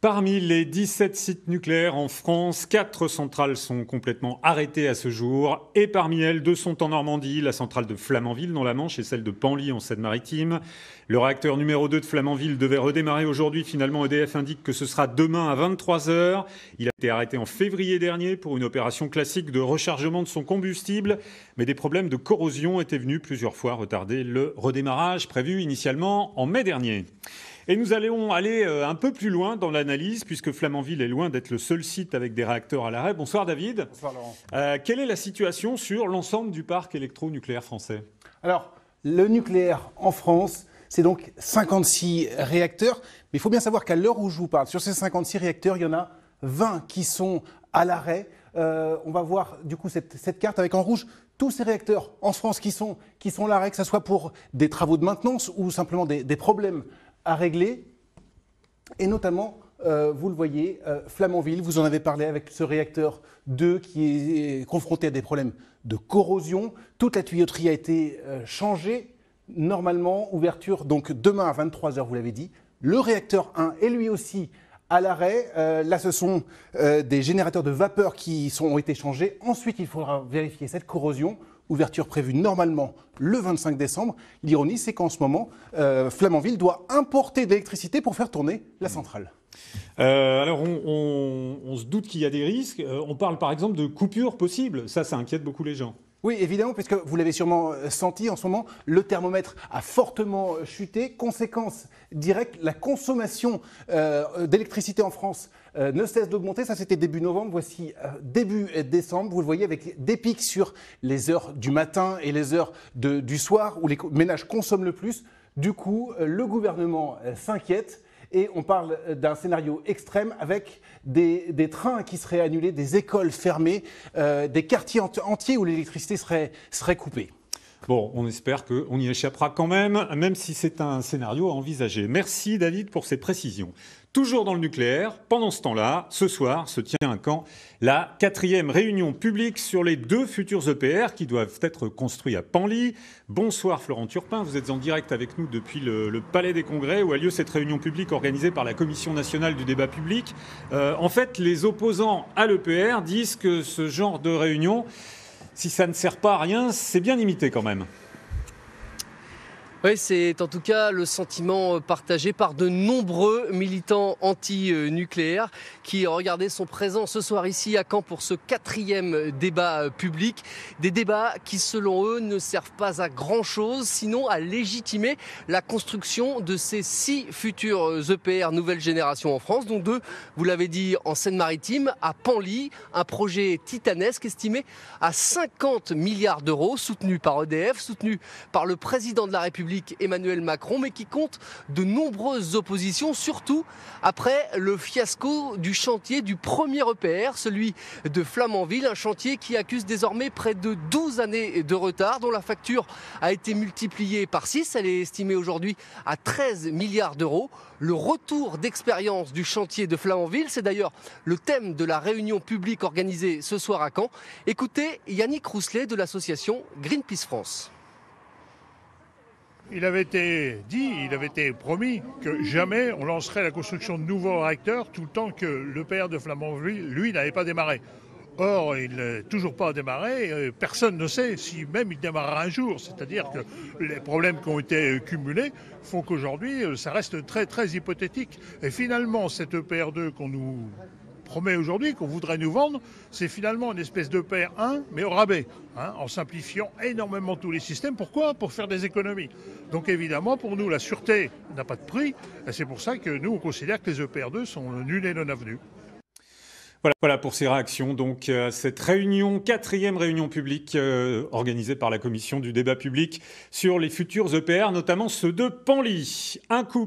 Parmi les 17 sites nucléaires en France, 4 centrales sont complètement arrêtées à ce jour. Et parmi elles, 2 sont en Normandie, la centrale de Flamanville dans la Manche et celle de Penly en Seine-Maritime. Le réacteur numéro 2 de Flamanville devait redémarrer aujourd'hui. Finalement, EDF indique que ce sera demain à 23 h. Il a été arrêté en février dernier pour une opération classique de rechargement de son combustible. Mais des problèmes de corrosion étaient venus plusieurs fois retarder le redémarrage prévu initialement en mai dernier. Et nous allons aller un peu plus loin dans l'analyse, puisque Flamanville est loin d'être le seul site avec des réacteurs à l'arrêt. Bonsoir David. Bonsoir Laurent. Quelle est la situation sur l'ensemble du parc électronucléaire français ? Alors, le nucléaire en France, c'est donc 56 réacteurs. Mais il faut bien savoir qu'à l'heure où je vous parle, sur ces 56 réacteurs, il y en a 20 qui sont à l'arrêt. On va voir du coup cette carte avec en rouge tous ces réacteurs en France qui sont à l'arrêt, que ce soit pour des travaux de maintenance ou simplement des problèmes à régler. Et notamment, vous le voyez, Flamanville, vous en avez parlé avec ce réacteur 2 qui est confronté à des problèmes de corrosion. Toute la tuyauterie a été changée. Normalement, ouverture donc demain à 23 h, vous l'avez dit. Le réacteur 1 est lui aussi à l'arrêt. Là, ce sont des générateurs de vapeur qui ont été changés. Ensuite, il faudra vérifier cette corrosion. Ouverture prévue normalement le 25 décembre. L'ironie, c'est qu'en ce moment, Flamanville doit importer de l'électricité pour faire tourner la centrale. Alors, on se doute qu'il y a des risques. On parle par exemple de coupures possibles. Ça inquiète beaucoup les gens. Oui, évidemment, puisque vous l'avez sûrement senti en ce moment, le thermomètre a fortement chuté. Conséquence directe, la consommation d'électricité en France ne cesse d'augmenter. Ça, c'était début novembre. Voici début décembre. Vous le voyez avec des pics sur les heures du matin et les heures du soir où les ménages consomment le plus. Du coup, le gouvernement s'inquiète. Et on parle d'un scénario extrême avec des trains qui seraient annulés, des écoles fermées, des quartiers entiers où l'électricité serait coupée. Bon, on espère qu'on y échappera quand même si c'est un scénario à envisager. Merci David pour ces précisions. Toujours dans le nucléaire, pendant ce temps-là, ce soir se tient à Caen la 4e réunion publique sur les 2 futurs EPR qui doivent être construits à Penly. Bonsoir Florent Turpin, vous êtes en direct avec nous depuis le Palais des Congrès où a lieu cette réunion publique organisée par la Commission nationale du débat public. En fait, les opposants à l'EPR disent que ce genre de réunion, si ça ne sert pas à rien, c'est bien limité quand même. Oui, c'est en tout cas le sentiment partagé par de nombreux militants anti-nucléaires qui, regardez, sont présents ce soir ici à Caen pour ce 4e débat public. Des débats qui, selon eux, ne servent pas à grand-chose, sinon à légitimer la construction de ces 6 futurs EPR nouvelle génération en France, dont 2, vous l'avez dit, en Seine-Maritime, à Penly, un projet titanesque estimé à 50 milliards d'euros, soutenu par EDF, soutenu par le président de la République Emmanuel Macron, mais qui compte de nombreuses oppositions, surtout après le fiasco du chantier du premier EPR, celui de Flamanville, un chantier qui accuse désormais près de 12 années de retard, dont la facture a été multipliée par 6, elle est estimée aujourd'hui à 13 milliards d'euros. Le retour d'expérience du chantier de Flamanville, c'est d'ailleurs le thème de la réunion publique organisée ce soir à Caen. Écoutez Yannick Rousselet de l'association Greenpeace France. Il avait été dit, il avait été promis que jamais on lancerait la construction de nouveaux réacteurs tout le temps que l'EPR de Flamanville, lui, n'avait pas démarré. Or, il n'a toujours pas démarré. Personne ne sait si même il démarrera un jour. C'est-à-dire que les problèmes qui ont été cumulés font qu'aujourd'hui, ça reste très, très hypothétique. Et finalement, cet EPR2 qu'on nous promet aujourd'hui, qu'on voudrait nous vendre, c'est finalement une espèce d'EPR 1, mais au rabais, en simplifiant énormément tous les systèmes. Pourquoi ? Pour faire des économies. Donc évidemment, pour nous, la sûreté n'a pas de prix. Et c'est pour ça que nous, on considère que les EPR2 sont nuls et non avenus. Voilà pour ces réactions. Donc, cette réunion, 4e réunion publique organisée par la Commission du débat public sur les futurs EPR, notamment ceux de Penly. Un coup